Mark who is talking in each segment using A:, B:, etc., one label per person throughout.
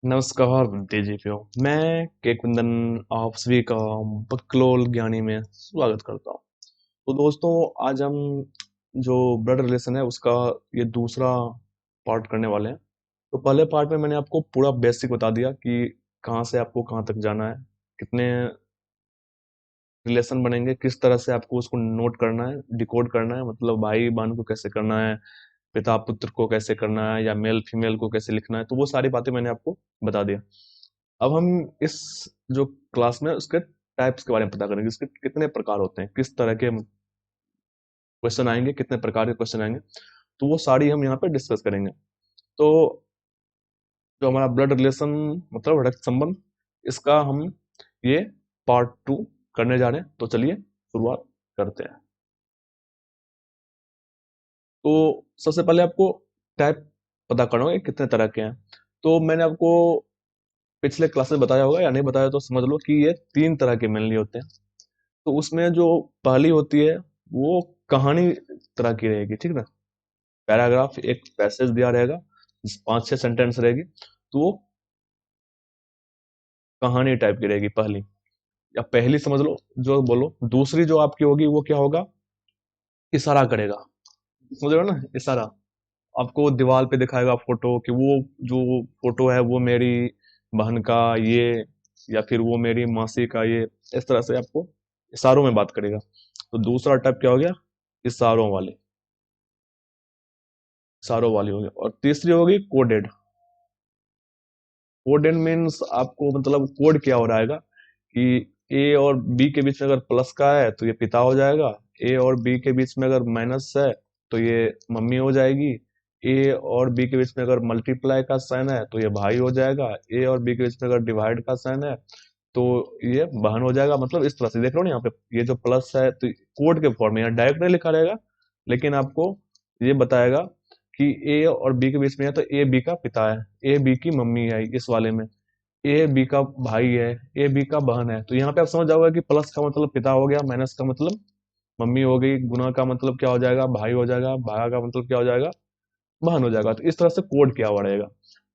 A: नमस्कार तेजीप्यो। मैं के कुंदन आप सभी का बकलोल ज्ञानी में स्वागत करता हूँ। तो दोस्तों, आज हम जो ब्लड रिलेशन है उसका ये दूसरा पार्ट करने वाले हैं। तो पहले पार्ट में मैंने आपको पूरा बेसिक बता दिया कि कहाँ से आपको कहाँ तक जाना है, कितने रिलेशन बनेंगे, किस तरह से आपको उसको नोट करना है, डिकोड करना है, मतलब भाई बहन को कैसे करना है, पिता पुत्र को कैसे करना है, या मेल फीमेल को कैसे लिखना है। तो वो सारी बातें मैंने आपको बता दिया। अब हम इस जो क्लास में उसके टाइप्स के बारे में पता करेंगे, इसके कितने प्रकार होते हैं, किस तरह के क्वेश्चन आएंगे, कितने प्रकार के क्वेश्चन आएंगे। तो वो सारी हम यहाँ पे डिस्कस करेंगे। तो जो हमारा ब्लड रिलेशन मतलब रक्त संबंध, इसका हम ये पार्ट 2 करने जा रहे हैं। तो चलिए शुरुआत करते हैं। तो सबसे पहले आपको टाइप पता करना होगा कि कितने तरह के हैं। तो मैंने आपको पिछले क्लास में बताया होगा, या नहीं बताया तो समझ लो कि ये 3 तरह के मेनली होते हैं। तो उसमें जो पहली होती है वो कहानी तरह की रहेगी, ठीक ना। पैराग्राफ, एक पैसेज दिया रहेगा, 5-6 सेंटेंस रहेगी। तो वो कहानी टाइप की रहेगी पहली, या पहली समझ लो जो बोलो। दूसरी जो आपकी होगी वो क्या होगा, इशारा करेगा। समझ रहे हो ना, इशारा। आपको दीवार पे दिखाएगा फोटो कि वो जो फोटो है वो मेरी बहन का ये, या फिर वो मेरी मासी का ये। इस तरह से आपको इशारों में बात करेगा। तो दूसरा टाइप क्या हो गया, इशारों वाली। इशारों वाली होगी। और तीसरी होगी कोडेड। कोडेड मीन्स आपको मतलब कोड क्या हो रहेगा कि ए और बी के बीच में अगर प्लस का है तो ये पिता हो जाएगा। ए और बी के बीच में अगर माइनस है तो ये मम्मी हो जाएगी। ए और बी के बीच में अगर मल्टीप्लाई का साइन है तो ये भाई हो जाएगा। ए और बी के बीच में अगर डिवाइड का साइन है तो ये बहन हो जाएगा। मतलब इस तरह से देख रहे हो ना, यहाँ पे ये जो प्लस है तो कोड के फॉर्म में, यहाँ डायरेक्ट नहीं लिखा रहेगा, लेकिन आपको ये बताएगा कि ए और बी के बीच में है तो ए बी का पिता है, ए बी की मम्मी है इस वाले में, ए बी का भाई है, ए बी का बहन है। तो यहाँ पे आप समझ जाओगे कि प्लस का मतलब पिता हो गया, माइनस का मतलब मम्मी हो गई, गुना का मतलब क्या हो जाएगा, भाई हो जाएगा, भागा का मतलब क्या हो जाएगा, बहन हो जाएगा। तो इस तरह से कोड क्या हुआ रहेगा।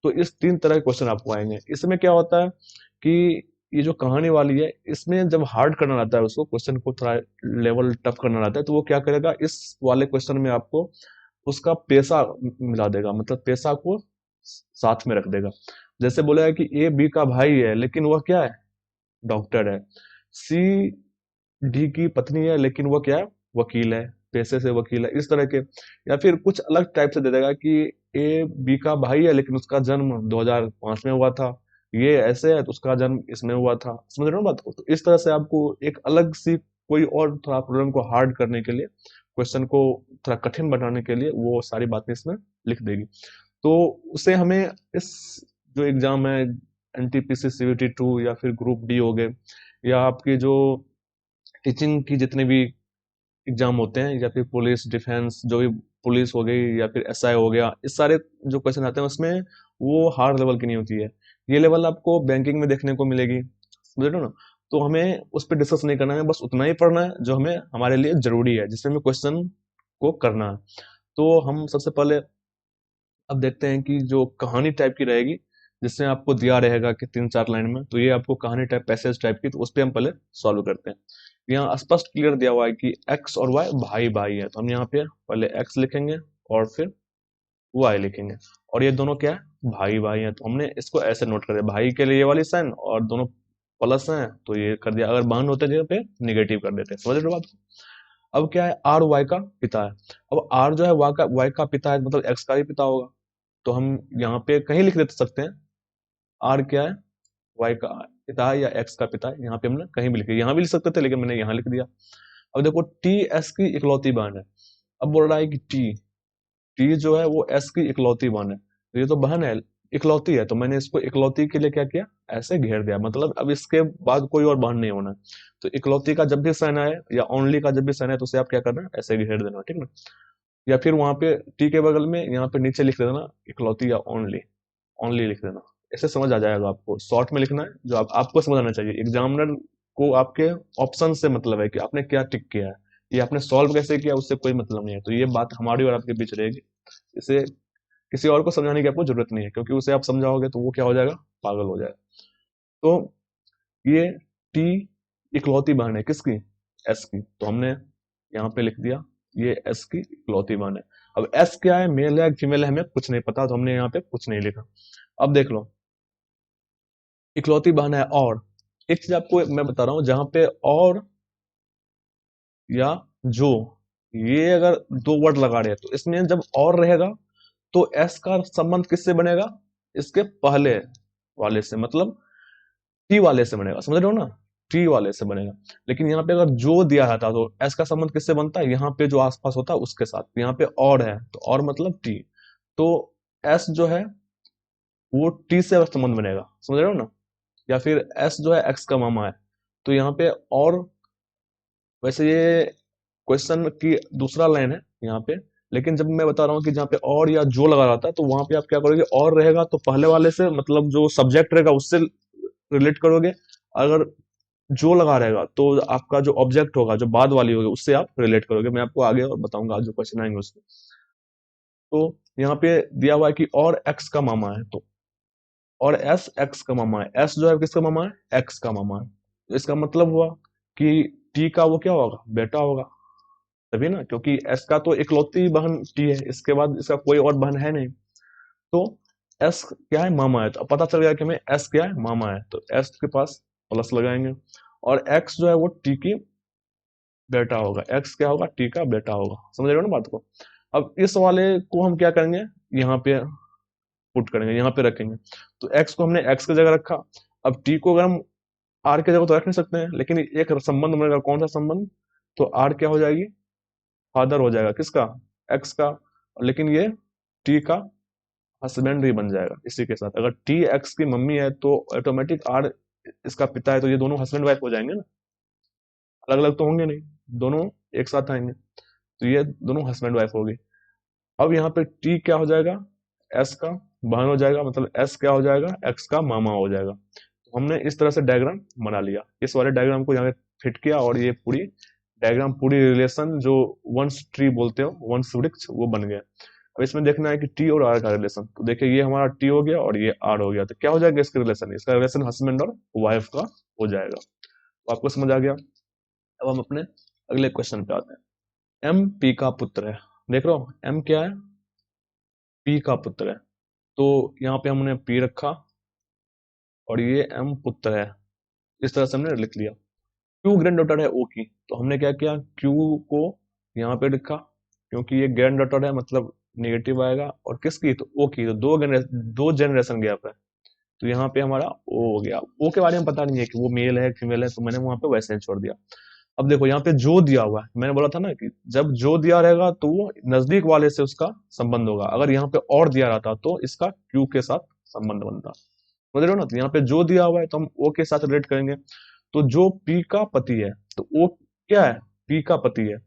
A: तो इस 3 तरह के क्वेश्चन आपको आएंगे। इसमें क्या होता है कि ये जो कहानी वाली है, इसमें जब हार्ड करना रहता है उसको, क्वेश्चन को थोड़ा लेवल टफ करना रहता है, तो वो क्या करेगा, इस वाले क्वेश्चन में आपको उसका पेशा मिला देगा, मतलब पेशा को साथ में रख देगा। जैसे बोलेगा कि ए बी का भाई है लेकिन वह क्या है, डॉक्टर है। सी डी की पत्नी है लेकिन वह क्या है, वकील है, पेशे से वकील है, इस तरह के। या फिर कुछ अलग टाइप से दे देगा कि ए बी का भाई है लेकिन उसका जन्म 2005 में हुआ था, ये ऐसे है तो उसका जन्म इसमें हुआ था। समझ रहे हो बात को। तो इस तरह से आपको एक अलग सी कोई और थोड़ा प्रॉब्लम को हार्ड करने के लिए, क्वेश्चन को थोड़ा कठिन बनाने के लिए वो सारी बातें इसमें लिख देगी। तो उसे हमें इस जो एग्जाम है, एनटीपीसी सीवीटी 2 या फिर ग्रुप डी हो गए, या आपके जो टीचिंग की जितने भी एग्जाम होते हैं, या फिर पुलिस डिफेंस जो भी, पुलिस हो गई या फिर एसआई हो गया, इस सारे जो क्वेश्चन आते हैं उसमें वो हार्ड लेवल की नहीं होती है। ये लेवल आपको बैंकिंग में देखने को मिलेगी, समझ रहे हो ना। तो हमें उस पर डिस्कस नहीं करना है, बस उतना ही पढ़ना है जो हमें हमारे लिए जरूरी है, जिसमें हमें क्वेश्चन को करना है। तो हम सबसे पहले अब देखते हैं कि जो कहानी टाइप की रहेगी, जिसमें आपको दिया रहेगा कि 3-4 लाइन में, तो ये आपको कहानी टाइप, पैसेज टाइप की, तो उस पर हम पहले सॉल्व करते हैं। यहाँ स्पष्ट क्लियर दिया हुआ है कि एक्स और वाई भाई भाई है, तो हम यहाँ पे पहले एक्स लिखेंगे और फिर वाई लिखेंगे। और ये दोनों क्या है, भाई भाई है, तो हमने इसको ऐसे नोट कर दिया, भाई के लिए ये वाली साइन, और दोनों प्लस हैं तो ये कर दिया। अगर बहन होते जगह पे निगेटिव कर देते हैं। समझ रहे हो बात को? अब क्या है, आर वाई का पिता है। अब आर जो है वाई का पिता है, मतलब एक्स का ही पिता होगा। तो हम यहाँ पे कहीं लिख दे सकते हैं, आर क्या है, वाई का पिता है या एक्स का पिता है। यहाँ पे हमने कहीं भी लिख दिया, यहाँ भी लिख सकते थे लेकिन मैंने यहाँ लिख दिया। अब देखो, टी एस की इकलौती बहन है। अब बोल रहा है कि टी जो है वो एस की इकलौती बहन है, तो ये तो बहन है, इकलौती है, तो मैंने इसको इकलौती के लिए क्या किया, ऐसे घेर दिया। मतलब अब इसके बाद कोई और बहन नहीं होना है। तो इकलौती का जब भी साइन आए या ओनली का जब भी साइन आए तो उसे आप क्या करना है, ऐसे घेर देना, ठीक ना। या फिर वहां पे टी के बगल में यहाँ पे नीचे लिख देना इकलौती या ओनली, ओनली लिख देना। ऐसे समझ आ जाएगा। आपको शॉर्ट में लिखना है, जो आपको समझ आना चाहिए। एग्जामिनर को आपके ऑप्शन से मतलब है कि आपने क्या टिक किया है, ये आपने सॉल्व कैसे किया उससे कोई मतलब नहीं है। तो ये बात हमारी और आपके बीच रहेगी। इसे किसी और को समझाने की आपको जरूरत नहीं है, क्योंकि उसे आप समझाओगे तो वो क्या हो जाएगा, पागल हो जाए। तो ये टी इकलौती बहन है किसकी, एस की, तो हमने यहाँ पे लिख दिया ये एस की इकलौती बहन है। अब एस क्या है, मेल है फीमेल है, हमें कुछ नहीं पता, तो हमने यहाँ पे कुछ नहीं लिखा। अब देख लो, इकलौती बहन है, और एक चीज आपको मैं बता रहा हूँ, जहां पे और या जो, ये अगर दो वर्ड लगा रहे हैं तो इसमें जब और रहेगा तो एस का संबंध किससे बनेगा, इसके पहले वाले से, मतलब टी वाले से बनेगा, समझ रहे हो ना, टी वाले से बनेगा। लेकिन यहाँ पे अगर जो दिया रहता तो एस का संबंध किससे बनता है, यहाँ पे जो आसपास होता है उसके साथ। यहाँ पे और है तो और मतलब टी, तो एस जो है वो टी से संबंध बनेगा, समझ रहे हो ना। या फिर एस जो है एक्स का मामा है, तो यहाँ पे और, वैसे ये क्वेश्चन की दूसरा लाइन है यहाँ पे, लेकिन जब मैं बता रहा हूँ कि जहाँ पे और या जो लगा रहता है तो वहां पे आप क्या करोगे, और रहेगा तो पहले वाले से, मतलब जो सब्जेक्ट रहेगा उससे रिलेट करोगे। अगर जो लगा रहेगा तो आपका जो ऑब्जेक्ट होगा, जो बाद वाली होगी, उससे आप रिलेट करोगे। मैं आपको आगे और बताऊंगा, आज जो क्वेश्चन आएंगे उसमें। तो यहाँ पे दिया हुआ है कि और एक्स का मामा है, तो और एस एक्स का मामा है, एस जो है किसका मामा है, एक्स का मामा है। तो इसका मतलब हुआ कि टी का वो क्या होगा, बेटा होगा, तभी ना, क्योंकि एस का तो इकलौती बहन टी है, इसके बाद इसका कोई और बहन है नहीं। तो एस क्या है, मामा है, तो अब पता चल गया कि हमें एस क्या है, मामा है, तो एस के पास प्लस लगाएंगे। और एक्स जो है वो टी की बेटा होगा, एक्स क्या होगा, टी का बेटा होगा, समझ रहे हो ना बात को। अब इस वाले को हम क्या करेंगे, यहाँ पे पुट करेंगे, यहाँ पे रखेंगे। तो एक्स को हमने एक्स की जगह रखा। अब टी को अगर हम आर की जगह तो रख नहीं सकते हैं, लेकिन एक संबंध बनेगा, कौन सा संबंध, तो आर क्या हो जाएगी, फादर हो जाएगा किसका, एक्स का। लेकिन ये टी का हस्बैंड भी बन जाएगा इसी के साथ। अगर टी एक्स की मम्मी है तो ऑटोमेटिक आर इसका पिता है, तो ये दोनों हस्बैंड वाइफ हो जाएंगे ना, अलग अलग तो होंगे नहीं, दोनों एक साथ आएंगे, तो ये दोनों हस्बैंड वाइफ होगी। अब यहाँ पे टी क्या हो जाएगा, एस का बहन हो जाएगा, मतलब एस क्या हो जाएगा, एक्स का मामा हो जाएगा। तो हमने इस तरह से डायग्राम बना लिया, इस वाले डायग्राम को यहाँ पे फिट किया, और ये पूरी डायग्राम, पूरी रिलेशन जो वंश ट्री बोलते हो, वंश वृक्ष, वो बन गया। अब इसमें देखना है कि टी और आर का रिलेशन, तो देखिए ये हमारा टी हो गया और ये आर हो गया, तो क्या हो जाएगा इसका रिलेशन, इसका रिलेशन हस्बैंड और वाइफ का हो जाएगा। तो आपको समझ आ गया। अब हम अपने अगले क्वेश्चन पे आते हैं। एम पी का पुत्र है, देख रहे हो एम क्या है, पी का पुत्र है, तो यहाँ पे हमने पी रखा और ये एम पुत्र है, इस तरह से हमने लिख लिया। क्यू ग्रैंड डॉटर है ओ की, तो हमने क्या किया, क्यू को यहाँ पे लिखा, क्योंकि ये ग्रैंड डॉटर है, मतलब नेगेटिव आएगा, और किसकी, तो ओ की, तो दो जनरेशन गैप है, तो यहाँ पे हमारा ओ हो गया। ओ के बारे में पता नहीं है कि वो मेल है फीमेल है, तो मैंने वहां पे वैसे ही छोड़ दिया। अब देखो यहाँ पे जो दिया हुआ है, मैंने बोला था ना कि जब जो दिया रहेगा तो वो नजदीक वाले से उसका संबंध होगा। अगर यहाँ पे और दिया रहता तो इसका क्यू के साथ संबंध बनता, समझ रहे हो ना। तो यहाँ पे जो दिया हुआ है तो हम ओ के साथ रिलेट करेंगे। तो जो पी का पति है, तो ओ क्या है, पी का पति है,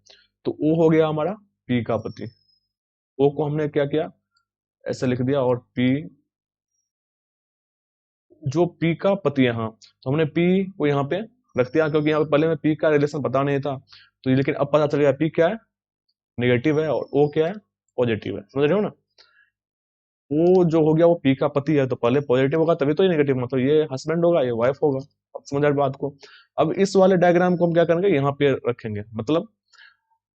A: तो ओ हो गया हमारा पी का पति। ओ को हमने क्या किया, ऐसे लिख दिया, और पी, जो पी का पति है, हाँ, तो हमने पी को यहाँ पे रख दिया, क्योंकि यहाँ पे पहले में पी का रिलेशन पता नहीं था, तो ये, लेकिन अब पता चल गया पी क्या है, नेगेटिव है, और ओ क्या है, पॉजिटिव है, समझ रहे हो ना। वो जो हो गया वो पी का पति है, तो पहले पॉजिटिव होगा तभी तो ये नेगेटिव, मतलब ये हस्बैंड होगा, ये वाइफ होगा। अब समझ आ बात को। अब इस वाले डायग्राम को हम क्या करेंगे, यहाँ पे रखेंगे, मतलब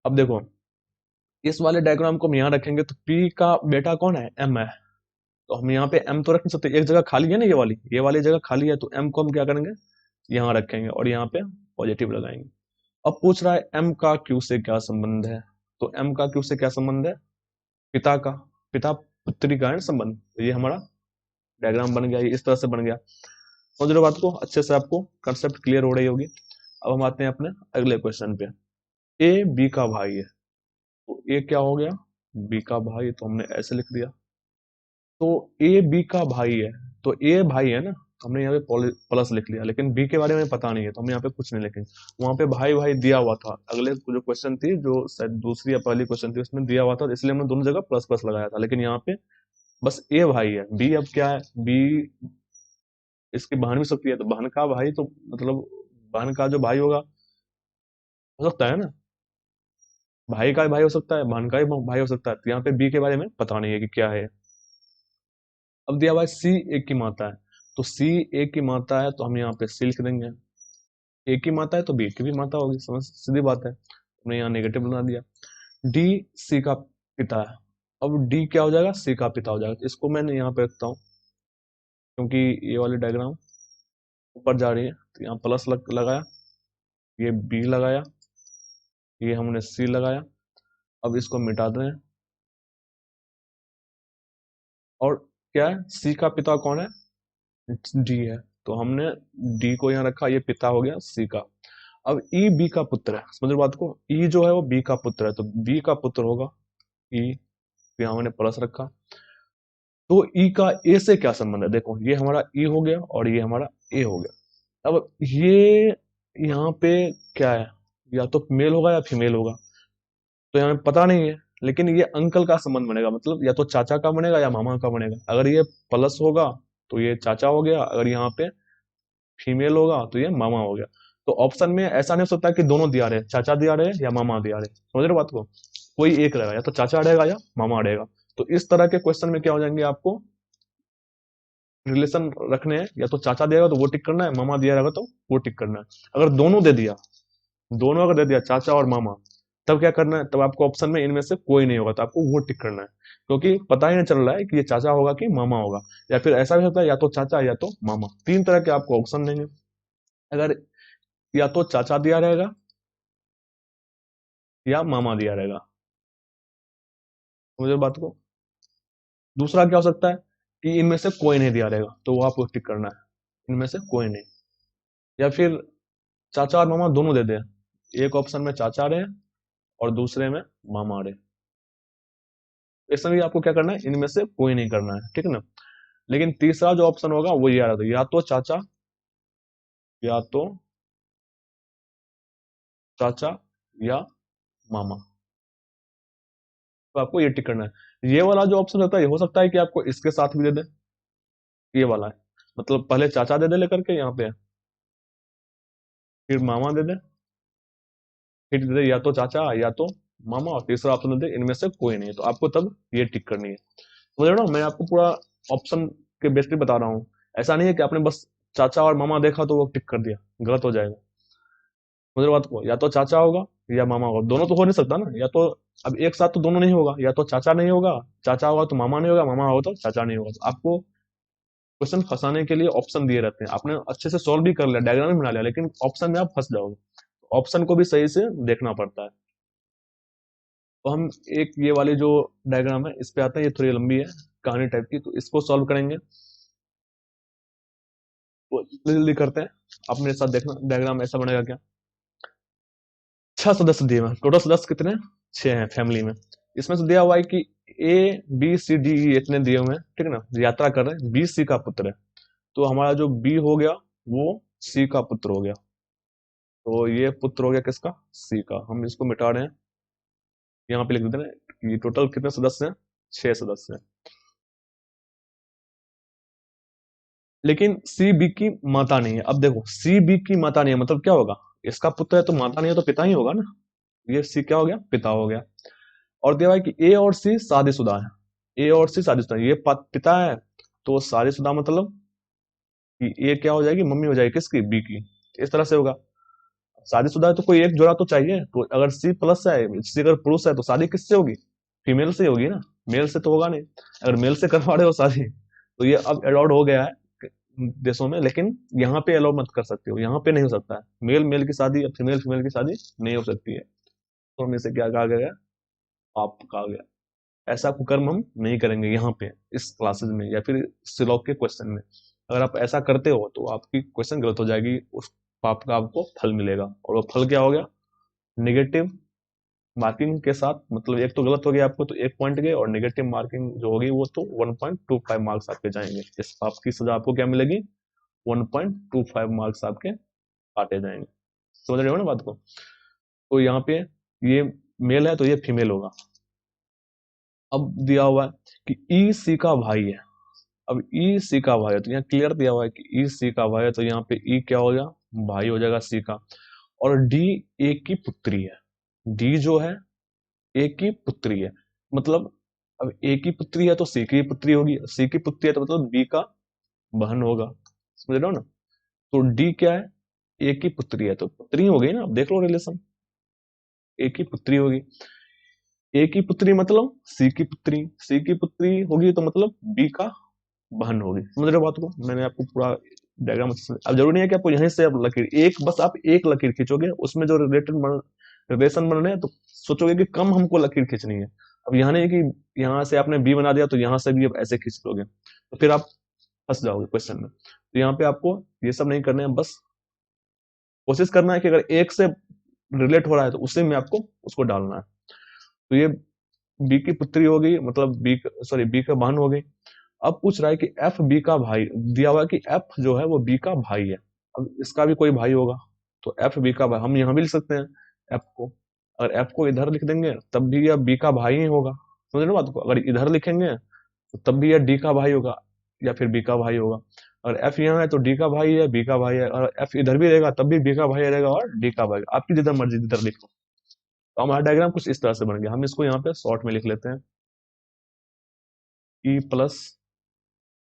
A: अब देखो, इस वाले डायग्राम को हम यहाँ रखेंगे, तो पी का बेटा कौन है, एम है, तो हम यहाँ पे एम तो रख नहीं सकते, एक जगह खाली है ना, ये वाली जगह खाली है, तो एम को हम क्या करेंगे, यहाँ रखेंगे और यहाँ पे पॉजिटिव लगाएंगे। अब पूछ रहा है एम का क्यू से क्या संबंध है, तो एम का क्यू से क्या संबंध है, पिता का, पिता पुत्री का है ना संबंध, तो ये हमारा डायग्राम बन गया, ये इस तरह से बन गया। समझ रहे हो बात को अच्छे से, आपको कंसेप्ट क्लियर हो रही होगी। अब हम आते हैं अपने अगले क्वेश्चन पे। ए बी का भाई है, तो ए क्या हो गया, बी का भाई, तो हमने ऐसे लिख दिया। तो ए बी का भाई है, तो ए भाई है ना, तो हमने यहाँ पे प्लस लिख लिया, लेकिन बी के बारे में पता नहीं है, तो हम यहाँ पे कुछ नहीं लिखेंगे। वहां पे भाई भाई दिया हुआ था, अगले जो क्वेश्चन थी, जो शायद दूसरी या पहली क्वेश्चन थी, उसमें दिया हुआ था, इसलिए हमने दोनों जगह प्लस प्लस लगाया था, लेकिन यहाँ पे बस ए भाई है। बी अब क्या है, बी इसकी बहन भी सकती है, तो बहन का भाई, तो मतलब बहन का जो भाई होगा, हो सकता है ना, भाई का भी भाई हो सकता है, बहन का भी भाई हो सकता है, तो यहाँ पे बी के बारे में पता नहीं है कि क्या है। अब दिया हुआ है सी एक की माता है, तो सी ए की माता है, तो हम यहाँ पे सी लिख देंगे। ए की माता है तो बी की भी माता होगी, समझ सीधी बात है, हमने यहाँ नेगेटिव बना दिया। डी सी का पिता है, अब डी क्या हो जाएगा, सी का पिता हो जाएगा। तो इसको मैंने यहाँ पे रखता हूँ, क्योंकि ये वाली डायग्राम ऊपर जा रही है, तो यहाँ प्लस लगाया, ये बी लगाया, ये हमने सी लगाया। अब इसको मिटा दें, और क्या है, सी का पिता कौन है, डी है, तो हमने डी को यहाँ रखा, ये पिता हो गया सी का। अब ई बी का पुत्र है, समझ रहे बात को, ई जो है वो बी का पुत्र है, तो बी का पुत्र होगा ई, यहाँ हमने प्लस रखा। तो ई का ए से क्या संबंध है, देखो ये हमारा ई हो गया और ये हमारा ए हो गया। अब ये यहाँ पे क्या है, या तो मेल होगा या फीमेल होगा, तो यहाँ पता नहीं है, लेकिन ये अंकल का संबंध बनेगा, मतलब या तो चाचा का बनेगा या मामा का बनेगा। अगर ये प्लस होगा तो ये चाचा हो गया, अगर यहाँ पे फीमेल होगा तो ये मामा हो गया। तो ऑप्शन में ऐसा नहीं हो सकता कि दोनों दिया रहे, चाचा दिया रहे या मामा दिया रहे, समझ रहे बात को, कोई एक रहेगा, या तो चाचा रहेगा या मामा रहेगा। तो इस तरह के क्वेश्चन में क्या हो जाएंगे, आपको रिलेशन रखने हैं, या तो चाचा दिया तो वो टिक करना है, मामा दिया रहेगा तो वो टिक करना है। अगर दोनों दे दिया, दोनों अगर दे दिया चाचा और मामा, तब क्या करना है, तब आपको ऑप्शन में इनमें से कोई नहीं होगा, तो आपको वो टिक करना है, क्योंकि पता ही नहीं चल रहा है कि ये चाचा होगा कि मामा होगा। या फिर ऐसा भी होता है, या तो चाचा या तो मामा, तीन तरह के आपको ऑप्शन देंगे। अगर या तो चाचा दिया रहेगा या मामा दिया रहेगा, मुझे बात को। दूसरा क्या हो सकता है कि इनमें से कोई नहीं दिया रहेगा, तो वो आपको टिक करना है, इनमें से कोई नहीं। या फिर चाचा और मामा दोनों दे दे, एक ऑप्शन में चाचा रहे और दूसरे में मामा रहे, इसमें भी आपको क्या करना है, इनमें से कोई नहीं करना है, ठीक है ना। लेकिन तीसरा जो ऑप्शन होगा वो ये आ रहा था, या तो चाचा या तो चाचा या मामा, तो आपको ये टिक करना है। ये वाला जो ऑप्शन होता है, ये हो सकता है कि आपको इसके साथ भी दे दे, ये वाला है, मतलब पहले चाचा दे दे लेकर के यहाँ पे, फिर मामा दे दे, फिर दे दे या तो चाचा या तो मामा, और तीसरा ऑप्शन दे दे इनमें से कोई नहीं है, तो आपको तब ये टिक करनी है। समझ रहे हो ना, मैं आपको पूरा ऑप्शन के बेस पे बता रहा हूँ। ऐसा नहीं है कि आपने बस चाचा और मामा देखा तो वो टिक कर दिया, गलत हो जाएगा। मुझे बात को, या तो चाचा होगा या मामा होगा, दोनों तो हो नहीं सकता ना, या तो अब एक साथ तो दोनों नहीं होगा, या तो चाचा नहीं होगा, चाचा होगा तो मामा नहीं होगा, मामा होगा तो चाचा नहीं होगा। तो आपको क्वेश्चन फंसाने के लिए ऑप्शन दिए रहते हैं, आपने अच्छे से सॉल्व भी कर लिया, डायग्राम भी बना लिया, लेकिन ऑप्शन में आप फंस जाओगे, ऑप्शन को भी सही से देखना पड़ता है। तो हम एक ये वाली जो डायग्राम है इस पे आते हैं, ये थोड़ी लंबी है कहानी टाइप की, तो इसको सॉल्व करेंगे, वो जल्दी जल्दी करते हैं। आप मेरे साथ देखना, डायग्राम ऐसा बनेगा क्या, 6 सदस्य दिए हुए हैं, टोटल सदस्य कितने, 6 हैं फैमिली में। इसमें से दिया हुआ है कि A B C D E इतने दिए हुए हैं, ठीक है ना, यात्रा कर रहे हैं, बी सी का पुत्र है, तो हमारा जो बी हो गया वो सी का पुत्र हो गया, तो ये पुत्र हो गया किसका, सी का। हम इसको मिटा रहे हैं, यहाँ पे लिख देते हैं, ये टोटल कितने सदस्य हैं, 6 सदस्य हैं। लेकिन सी बी की माता नहीं है। अब देखो सी बी की माता नहीं है मतलब क्या होगा, इसका पुत्र है तो माता नहीं है तो पिता ही होगा ना, ये सी क्या हो गया, पिता हो गया। और दिया हुआ है कि ए और सी शादीशुदा है, ए और सी शादीशुदा है, ये पिता है, तो शादीशुदा मतलब कि ए क्या हो जाएगी, मम्मी हो जाएगी किसकी, बी की, इस तरह से होगा। शादीशुदा है तो कोई एक जोड़ा तो चाहिए, तो अगर सी प्लस है, सी अगर पुरुष है तो शादी किससे होगी, फीमेल से होगी ना, मेल से तो होगा नहीं। अगर मेल से करवा रहे हो शादी, तो ये अब अलाउड हो गया है देशों में, लेकिन यहाँ पे अलाउ मत कर सकते हो, यहाँ पे नहीं हो सकता है, मेल मेल की शादी या फीमेल फीमेल की शादी नहीं हो सकती है। तो हम इसे क्या कहा गया, पाप कहा गया। ऐसा कुकर्म हम नहीं करेंगे यहाँ पे इस क्लासेस में या फिर सिलॉक के क्वेश्चन में। अगर आप ऐसा करते हो तो आपकी क्वेश्चन गलत हो जाएगी, उस पाप का आपको फल मिलेगा, और वो फल क्या हो गया, नेगेटिव मार्किंग के साथ, मतलब एक तो गलत हो गया आपको तो 1 पॉइंट गए, और नेगेटिव मार्किंग जो होगी वो तो 1.25 मार्क्स आपके जाएंगे, इस पाप की सजा आपको क्या मिलेगी, 1.25 मार्क्स आपके काटे जाएंगे। समझ रहे हो ना बात को। तो यहाँ पे ये मेल है तो ये फीमेल होगा। अब दिया हुआ है कि ई सी का भाई है, अब ई सी का भाई है, तो यहाँ क्लियर दिया हुआ है कि ई सी का भाई है, तो यहाँ पे ई क्या हो गया, भाई हो जाएगा सी का। और डी ए की पुत्री है, डी जो है ए की पुत्री है, मतलब अब ए की पुत्री है तो सी की पुत्री होगी, सी की पुत्री है तो मतलब बी का बहन होगा। समझ रहे हो ना। तो डी क्या है, ए की पुत्री है, तो पुत्री हो गई ना, अब देख लो रिलेशन, ए की पुत्री होगी। ए की पुत्री मतलब सी की पुत्री, सी की पुत्री होगी तो मतलब बी का बहन होगी। समझ रहे हो बात को, मैंने आपको पूरा डायग्राम अब जरूरी नहीं है कि आपको यहीं से आप लकीर एक, बस आप एक लकीर खींचोगे, उसमें जो रिलेशन बन रहे हैं तो सोचोगे कि कम हमको लकीर खींचनी है। अब यहाँ नहीं कि यहाँ से आपने बी बना दिया तो यहाँ से भी अब ऐसे खींच लोगे, तो फिर आप फंस जाओगे क्वेश्चन में। तो यहाँ पे आपको ये सब नहीं करना है, बस कोशिश करना है कि अगर एक से रिलेट हो रहा है तो उसी में आपको उसको डालना है। तो ये बी की पुत्री हो गई, मतलब बी, सॉरी बी का बहन हो गई। अब पूछ रहा है कि एफ बी का भाई, दिया हुआ है कि एफ जो है वो बी का भाई है। अब इसका भी कोई भाई होगा, तो एफ बी का भाई हम यहाँ भी लिख सकते हैं एफ को। अगर एफ को इधर लिख देंगे तब भी यह बी का भाई ही होगा। समझ रहे हो बात को, अगर इधर लिखेंगे तो तब भी यह डी का भाई होगा या फिर बी का भाई होगा। अगर एफ यहाँ है तो डी का भाई है, बी का भाई है, और एफ इधर भी रहेगा तब भी बी का भाई रहेगा और डी का भाई, आपकी जिधर मर्जी जिधर लिखो। तो हमारा डायग्राम कुछ इस तरह से बन गया। हम इसको यहाँ पे शॉर्ट में लिख लेते हैं, ई प्लस,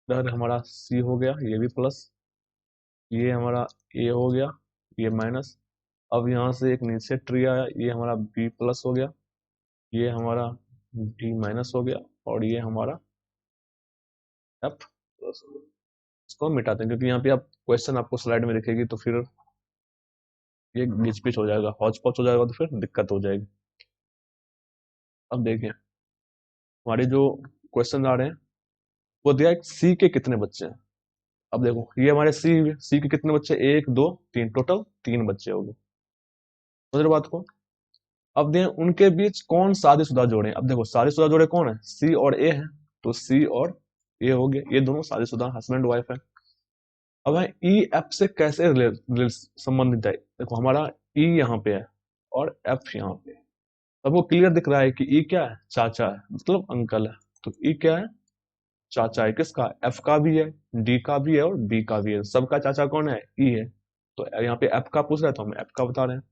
A: इधर हमारा सी हो गया, ये भी प्लस, ये हमारा ए हो गया, ये माइनस। अब यहाँ से एक नीचे ट्री आया, ये हमारा बी प्लस हो गया, ये हमारा डी माइनस हो गया, और ये हमारा एफ प्लस हो गया। इसको हम मिटाते हैं क्योंकि यहाँ पे आप क्वेश्चन आपको स्लाइड में दिखेगी तो फिर ये गिच पिच हो जाएगा, हौच पौच हो जाएगा, तो फिर दिक्कत हो जाएगी। अब देखिए हमारे जो क्वेश्चन आ रहे हैं, वो दिया है सी के कितने बच्चे हैं। अब देखो ये हमारे सी के कितने बच्चे, एक दो तीन, टोटल तीन बच्चे हो गए। समझ रहे बात को। अब दें उनके बीच कौन शादीशुदा जोड़े हैं। अब देखो शादीशुदा जोड़े कौन है, सी और ए है, तो सी और ए हो गए, ये दोनों शादीशुदा हस्बैंड वाइफ है। अब है ई एफ से कैसे संबंधित है। देखो हमारा ई यहाँ पे है और एफ यहाँ पे है। अब वो क्लियर दिख रहा है कि ई क्या है, चाचा है, मतलब अंकल है। तो ई क्या है, चाचा है, किसका, एफ का भी है, डी का भी है और बी का भी है। सबका चाचा कौन है, ई है। तो यहाँ पे एफ का पूछ रहा है तो हम एफ का बता रहे हैं।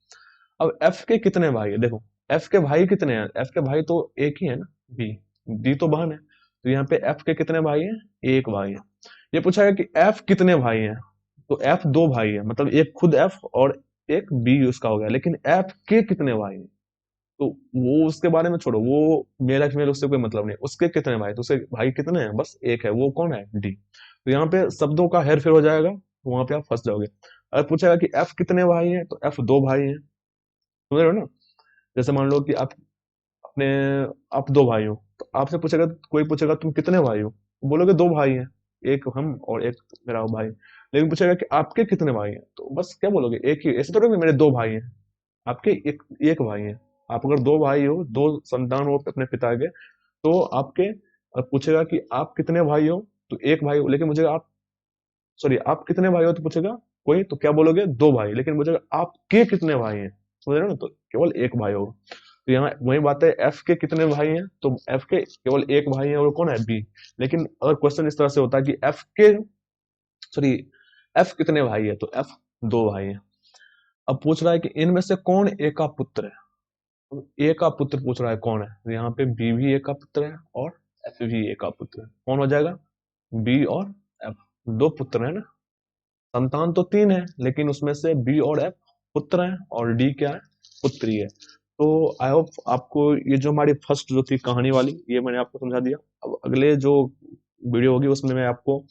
A: अब एफ के कितने भाई है, देखो एफ के भाई कितने हैं, एफ के भाई तो एक ही है ना, बी, डी तो बहन है। तो यहाँ पे एफ के कितने भाई हैं, एक भाई है। ये पूछा है कि एफ कितने भाई हैं, तो एफ दो भाई है, मतलब एक खुद एफ और एक बी उसका हो गया, लेकिन एफ के कितने भाई हैं, तो वो उसके बारे में छोड़ो, वो मेरा फीमेल उससे कोई मतलब नहीं। उसके कितने भाई, तो उसके भाई कितने हैं, बस एक है, वो कौन है, डी। तो यहाँ पे शब्दों का हेर फेर हो जाएगा, तो वहां पे आप फंस जाओगे। अगर पूछेगा कि एफ कितने भाई हैं, तो एफ दो भाई हैं। समझ रहे हो ना। जैसे मान लो कि आप अपने, आप दो भाई हो, तो आपसे पूछेगा, कोई पूछेगा तुम कितने भाई हो, तो बोलोगे दो भाई हैं, एक हम और एक मेरा भाई। लेकिन पूछेगा कि आपके कितने भाई हैं, तो बस क्या बोलोगे, एक ही। ऐसे थोड़ा कि मेरे दो भाई हैं, आपके एक एक भाई हैं। आप अगर दो भाई हो, दो संतान हो अपने पिता के, तो आपके पूछेगा कि आप कितने भाई हो, तो एक भाई हो। लेकिन मुझे आप, सॉरी आप कितने भाई हो तो पूछेगा कोई, तो क्या बोलोगे, दो भाई। लेकिन मुझे आपके कितने भाई हैं, समझ रहे हो ना, तो केवल एक भाई होगा। तो यहाँ वही बात है, एफ के कितने भाई हैं, तो एफ के केवल एक भाई है, और वो कौन है, बी। लेकिन अगर क्वेश्चन इस तरह से होता है कि एफ के, सॉरी एफ कितने भाई है, तो एफ दो भाई है। अब पूछ रहा है कि इनमें से कौन ए का पुत्र है। तो ए का पुत्र पूछ रहा है कौन है, तो यहाँ पे बी भी ए का पुत्र है और एफ भी ए का पुत्र है। कौन हो जाएगा, बी और एफ, दो पुत्र है ना। संतान तो तीन है, लेकिन उसमें से बी और एफ पुत्र हैं और डी क्या है, पुत्री है। तो आई होप आपको ये जो हमारी फर्स्ट जो थी कहानी वाली, ये मैंने आपको समझा दिया। अब अगले जो वीडियो होगी उसमें मैं आपको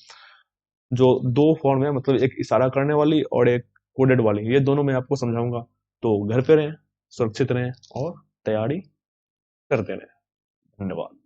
A: जो दो फॉर्म है, मतलब एक इशारा करने वाली और एक कोडेड वाली, ये दोनों मैं आपको समझाऊंगा। तो घर पे रहें, सुरक्षित रहें और तैयारी करते रहें। धन्यवाद।